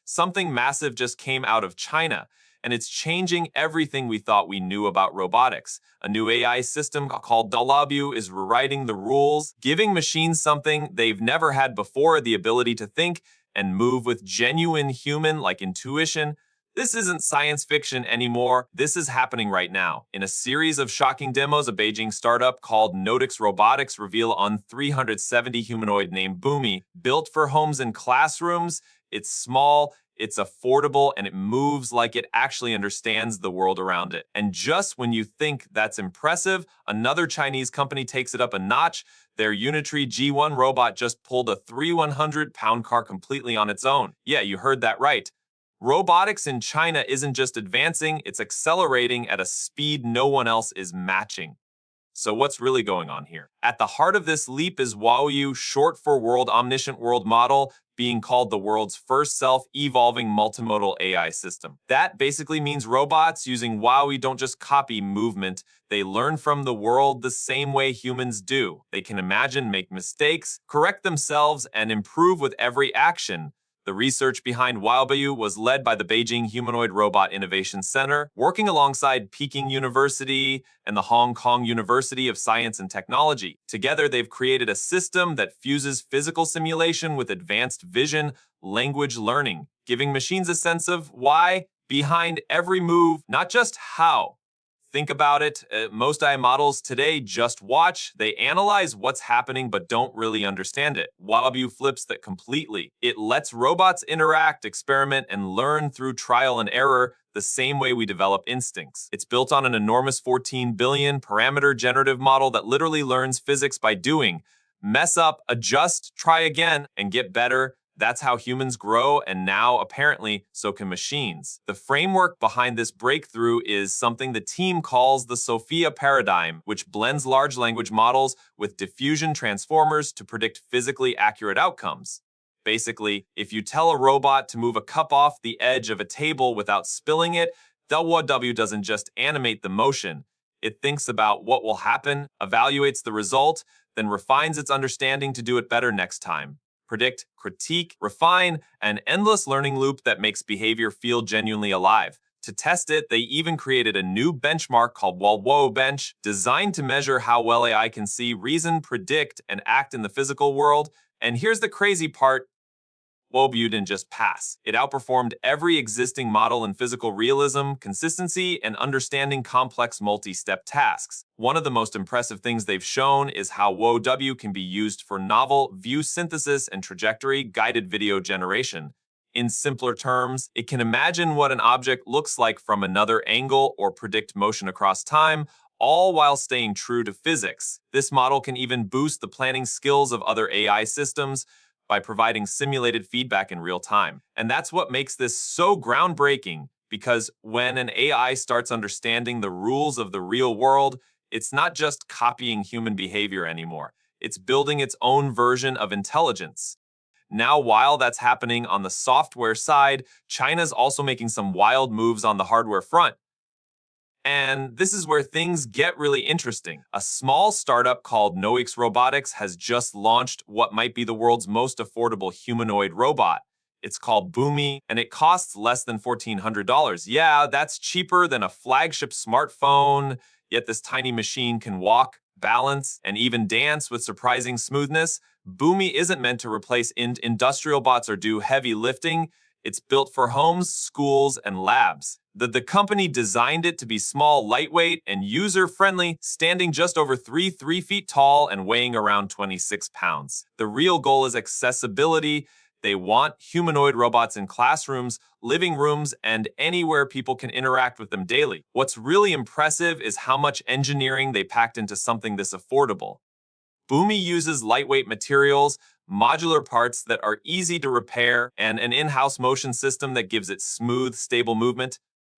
something massive just came out of China, and it's changing everything we thought we knew about robotics. A new AI system called Dalabu is rewriting the rules, giving machines something they've never had before, the ability to think and move with genuine human-like intuition. This isn't science fiction anymore. This is happening right now. In a series of shocking demos, a Beijing startup called Unitree Robotics reveal on 370 humanoid named Boommy, built for homes and classrooms. It's small, it's affordable, and it moves like it actually understands the world around it. And just when you think that's impressive, another Chinese company takes it up a notch. Their Unitree G1 robot just pulled a 3,100-pound car completely on its own. Yeah, you heard that right. Robotics in China isn't just advancing, it's accelerating at a speed no one else is matching. So what's really going on here? At the heart of this leap is WAOU, short for World Omniscient World Model, being called the world's first self-evolving multimodal AI system. That basically means robots using WAOU don't just copy movement, they learn from the world the same way humans do. They can imagine, make mistakes, correct themselves, and improve with every action. The research behind WAOU was led by the Beijing Humanoid Robot Innovation Center, working alongside Peking University and the Hong Kong University of Science and Technology. Together, they've created a system that fuses physical simulation with advanced vision, language learning, giving machines a sense of why behind every move, not just how. Think about it, most AI models today just watch, they analyze what's happening but don't really understand it. WAOU flips that completely. It lets robots interact, experiment, and learn through trial and error the same way we develop instincts. It's built on an enormous 14 billion parameter generative model that literally learns physics by doing. Mess up, adjust, try again, and get better. That's how humans grow, and now, apparently, so can machines. The framework behind this breakthrough is something the team calls the Sophia paradigm, which blends large language models with diffusion transformers to predict physically accurate outcomes. Basically, if you tell a robot to move a cup off the edge of a table without spilling it, the WAOU doesn't just animate the motion. It thinks about what will happen, evaluates the result, then refines its understanding to do it better next time. Predict, critique, refine, an endless learning loop that makes behavior feel genuinely alive. To test it, they even created a new benchmark called WAOU Bench, designed to measure how well AI can see, reason, predict, and act in the physical world. And here's the crazy part. WAOU didn't just pass. It outperformed every existing model in physical realism, consistency, and understanding complex multi-step tasks. One of the most impressive things they've shown is how WAOU can be used for novel view synthesis and trajectory-guided video generation. In simpler terms, it can imagine what an object looks like from another angle or predict motion across time, all while staying true to physics. This model can even boost the planning skills of other AI systems by providing simulated feedback in real time. And that's what makes this so groundbreaking, because when an AI starts understanding the rules of the real world, it's not just copying human behavior anymore. It's building its own version of intelligence. Now, while that's happening on the software side, China's also making some wild moves on the hardware front. And this is where things get really interesting. A small startup called Robotics has just launched what might be the world's most affordable humanoid robot. It's called Boommy, and it costs less than $1,400. Yeah, that's cheaper than a flagship smartphone, yet this tiny machine can walk, balance, and even dance with surprising smoothness. Boommy isn't meant to replace industrial bots or do heavy lifting. It's built for homes, schools, and labs. The company designed it to be small, lightweight, and user-friendly, standing just over 3 feet tall and weighing around 26 pounds. The real goal is accessibility. They want humanoid robots in classrooms, living rooms, and anywhere people can interact with them daily. What's really impressive is how much engineering they packed into something this affordable. Boommy uses lightweight materials, modular parts that are easy to repair, and an in-house motion system that gives it smooth, stable movement.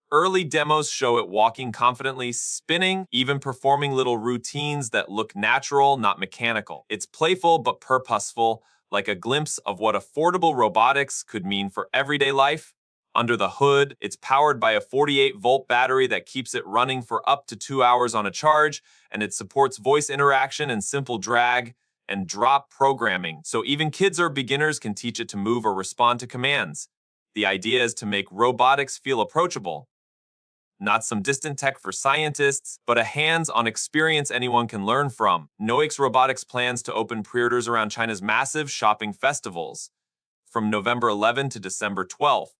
Early demos show it walking confidently, spinning, even performing little routines that look natural, not mechanical. It's playful but purposeful, like a glimpse of what affordable robotics could mean for everyday life. Under the hood, it's powered by a 48-volt battery that keeps it running for up to 2 hours on a charge, and it supports voice interaction and simple drag and drop programming, so even kids or beginners can teach it to move or respond to commands. The idea is to make robotics feel approachable, not some distant tech for scientists, but a hands-on experience anyone can learn from. Noix Robotics plans to open pre-orders around China's massive shopping festivals from November 11 to December 12th.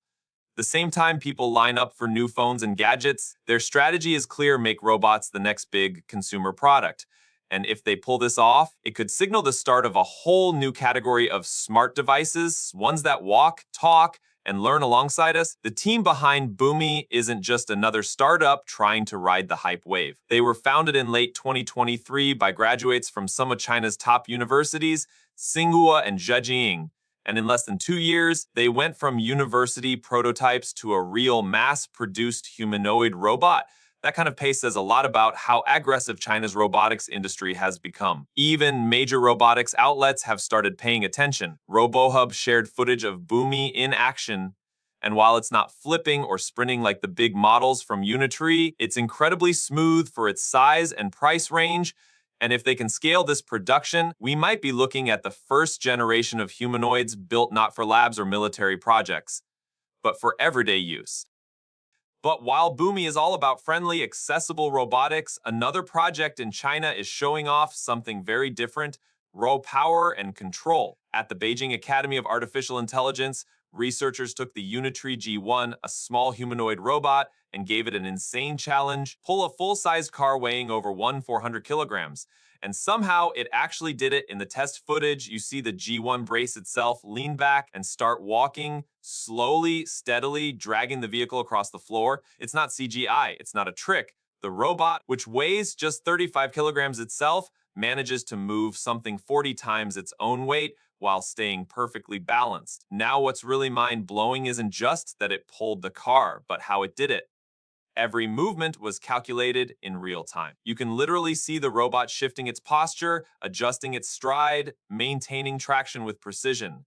The same time people line up for new phones and gadgets, their strategy is clear: make robots the next big consumer product. And if they pull this off, it could signal the start of a whole new category of smart devices, ones that walk, talk, and learn alongside us. The team behind Boommy isn't just another startup trying to ride the hype wave. They were founded in late 2023 by graduates from some of China's top universities, Tsinghua and Beijing. And in less than 2 years, they went from university prototypes to a real mass-produced humanoid robot. That kind of pace says a lot about how aggressive China's robotics industry has become. Even major robotics outlets have started paying attention. RoboHub shared footage of Boommy in action, and while it's not flipping or sprinting like the big models from Unitree, it's incredibly smooth for its size and price range. And if they can scale this production, we might be looking at the first generation of humanoids built not for labs or military projects, but for everyday use. But while Boommy is all about friendly, accessible robotics, another project in China is showing off something very different: raw power and control. At the Beijing Academy of Artificial Intelligence, researchers took the Unitree G1, a small humanoid robot, and gave it an insane challenge: pull a full-sized car weighing over 400 kilograms. And somehow it actually did it. In the test footage, you see the G1 brace itself lean back and start walking, slowly, steadily, dragging the vehicle across the floor. It's not CGI, it's not a trick. The robot, which weighs just 35 kilograms itself, manages to move something 40 times its own weight while staying perfectly balanced. Now, what's really mind-blowing isn't just that it pulled the car, but how it did it. Every movement was calculated in real time. You can literally see the robot shifting its posture, adjusting its stride, maintaining traction with precision,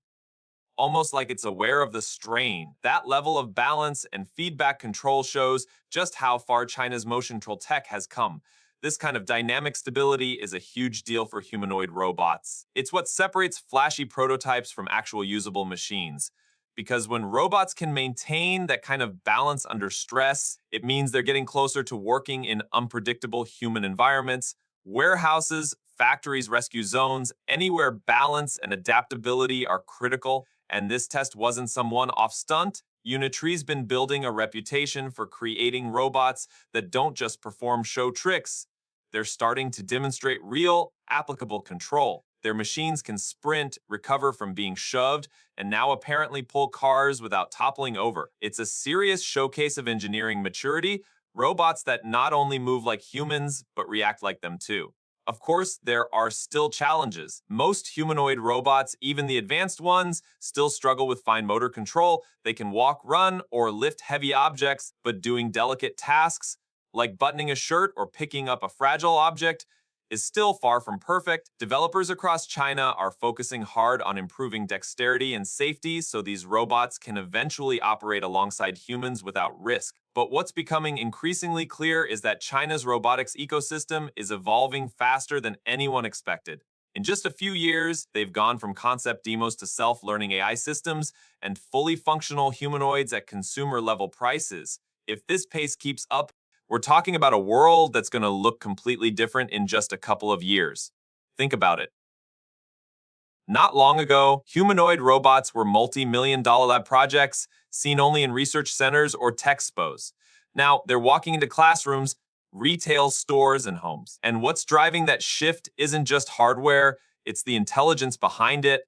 almost like it's aware of the strain. That level of balance and feedback control shows just how far China's motion control tech has come. This kind of dynamic stability is a huge deal for humanoid robots. It's what separates flashy prototypes from actual usable machines. Because when robots can maintain that kind of balance under stress, it means they're getting closer to working in unpredictable human environments: warehouses, factories, rescue zones, anywhere balance and adaptability are critical. And this test wasn't some one-off stunt. Unitree's been building a reputation for creating robots that don't just perform show tricks. They're starting to demonstrate real, applicable control. Their machines can sprint, recover from being shoved, and now apparently pull cars without toppling over. It's a serious showcase of engineering maturity, robots that not only move like humans, but react like them too. Of course, there are still challenges. Most humanoid robots, even the advanced ones, still struggle with fine motor control. They can walk, run, or lift heavy objects, but doing delicate tasks, like buttoning a shirt or picking up a fragile object, is still far from perfect. Developers across China are focusing hard on improving dexterity and safety so these robots can eventually operate alongside humans without risk. But what's becoming increasingly clear is that China's robotics ecosystem is evolving faster than anyone expected. In just a few years, they've gone from concept demos to self-learning AI systems and fully functional humanoids at consumer-level prices. If this pace keeps up, we're talking about a world that's going to look completely different in just a couple of years. Think about it. Not long ago, humanoid robots were multi-million-dollar lab projects seen only in research centers or tech expos. Now, they're walking into classrooms, retail stores, and homes. And what's driving that shift isn't just hardware, it's the intelligence behind it.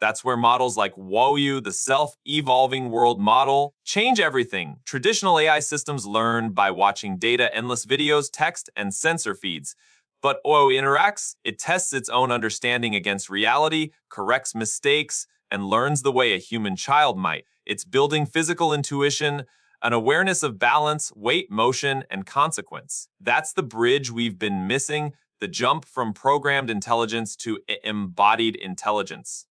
That's where models like WOU, the self-evolving world model, change everything. Traditional AI systems learn by watching data, endless videos, text, and sensor feeds. But WOU interacts, it tests its own understanding against reality, corrects mistakes, and learns the way a human child might. It's building physical intuition, an awareness of balance, weight, motion, and consequence. That's the bridge we've been missing, the jump from programmed intelligence to embodied intelligence.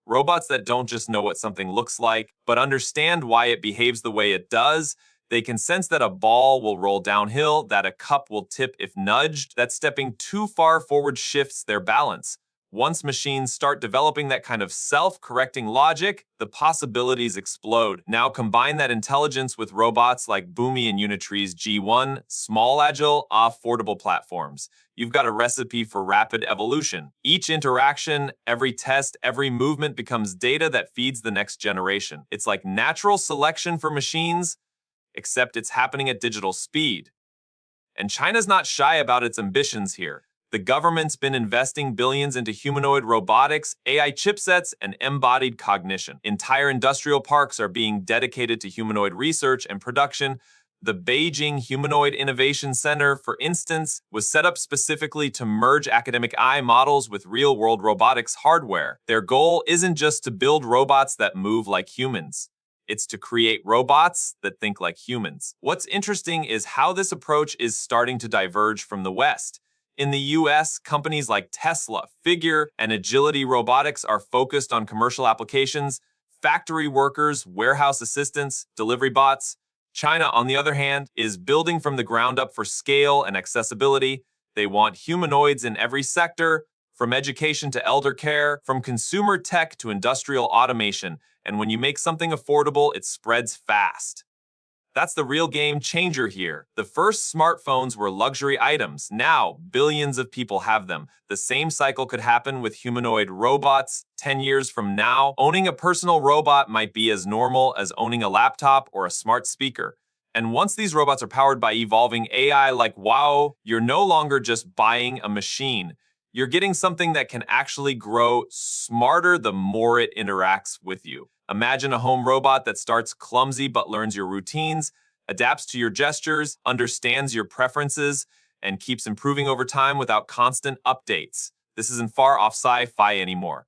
Robots that don't just know what something looks like, but understand why it behaves the way it does. They can sense that a ball will roll downhill, that a cup will tip if nudged, that stepping too far forward shifts their balance. Once machines start developing that kind of self-correcting logic, the possibilities explode. Now combine that intelligence with robots like Boommy and Unitree's G1, small, agile, affordable platforms. You've got a recipe for rapid evolution. Each interaction, every test, every movement becomes data that feeds the next generation. It's like natural selection for machines, except it's happening at digital speed. And China's not shy about its ambitions here. The government's been investing billions into humanoid robotics, AI chipsets, and embodied cognition. Entire industrial parks are being dedicated to humanoid research and production. The Beijing Humanoid Innovation Center, for instance, was set up specifically to merge academic AI models with real-world robotics hardware. Their goal isn't just to build robots that move like humans. It's to create robots that think like humans. What's interesting is how this approach is starting to diverge from the West. In the US, companies like Tesla, Figure, and Agility Robotics are focused on commercial applications, factory workers, warehouse assistants, delivery bots. China, on the other hand, is building from the ground up for scale and accessibility. They want humanoids in every sector, from education to elder care, from consumer tech to industrial automation. And when you make something affordable, it spreads fast. That's the real game changer here. The first smartphones were luxury items. Now, billions of people have them. The same cycle could happen with humanoid robots. 10 years from now, owning a personal robot might be as normal as owning a laptop or a smart speaker. And once these robots are powered by evolving AI like wow, you're no longer just buying a machine. You're getting something that can actually grow smarter the more it interacts with you. Imagine a home robot that starts clumsy but learns your routines, adapts to your gestures, understands your preferences, and keeps improving over time without constant updates. This isn't far off sci-fi anymore.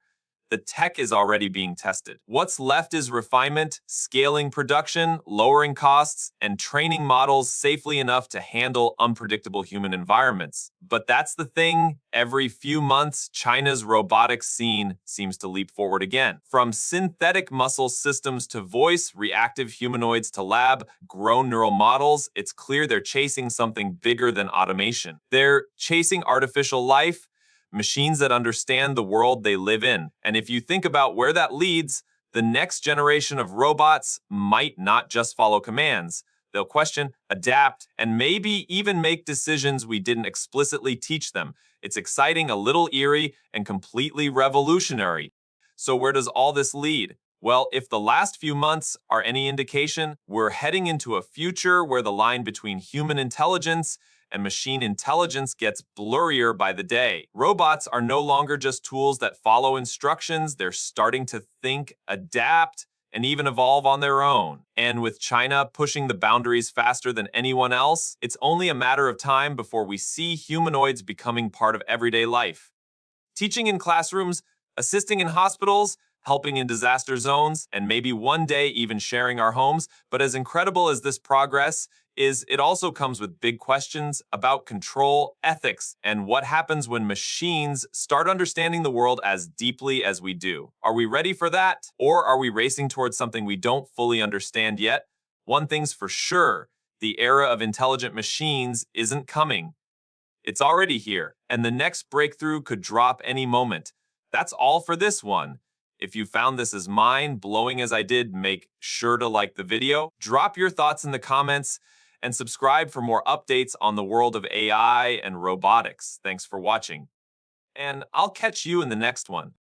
The tech is already being tested. What's left is refinement, scaling production, lowering costs, and training models safely enough to handle unpredictable human environments. But that's the thing. Every few months, China's robotics scene seems to leap forward again. From synthetic muscle systems to voice, reactive humanoids to lab-grown neural models, it's clear they're chasing something bigger than automation. They're chasing artificial life, machines that understand the world they live in. And if you think about where that leads, the next generation of robots might not just follow commands. They'll question, adapt, and maybe even make decisions we didn't explicitly teach them. It's exciting, a little eerie, and completely revolutionary. So where does all this lead? Well, if the last few months are any indication, we're heading into a future where the line between human intelligence and machine intelligence gets blurrier by the day. Robots are no longer just tools that follow instructions. They're starting to think, adapt, and even evolve on their own. And with China pushing the boundaries faster than anyone else, it's only a matter of time before we see humanoids becoming part of everyday life. Teaching in classrooms, assisting in hospitals, helping in disaster zones, and maybe one day even sharing our homes. But as incredible as this progress is, it also comes with big questions about control, ethics, and what happens when machines start understanding the world as deeply as we do. Are we ready for that? Or are we racing towards something we don't fully understand yet? One thing's for sure, the era of intelligent machines isn't coming. It's already here, and the next breakthrough could drop any moment. That's all for this one. If you found this as mind-blowing as I did, make sure to like the video, drop your thoughts in the comments, and subscribe for more updates on the world of AI and robotics. Thanks for watching. And I'll catch you in the next one.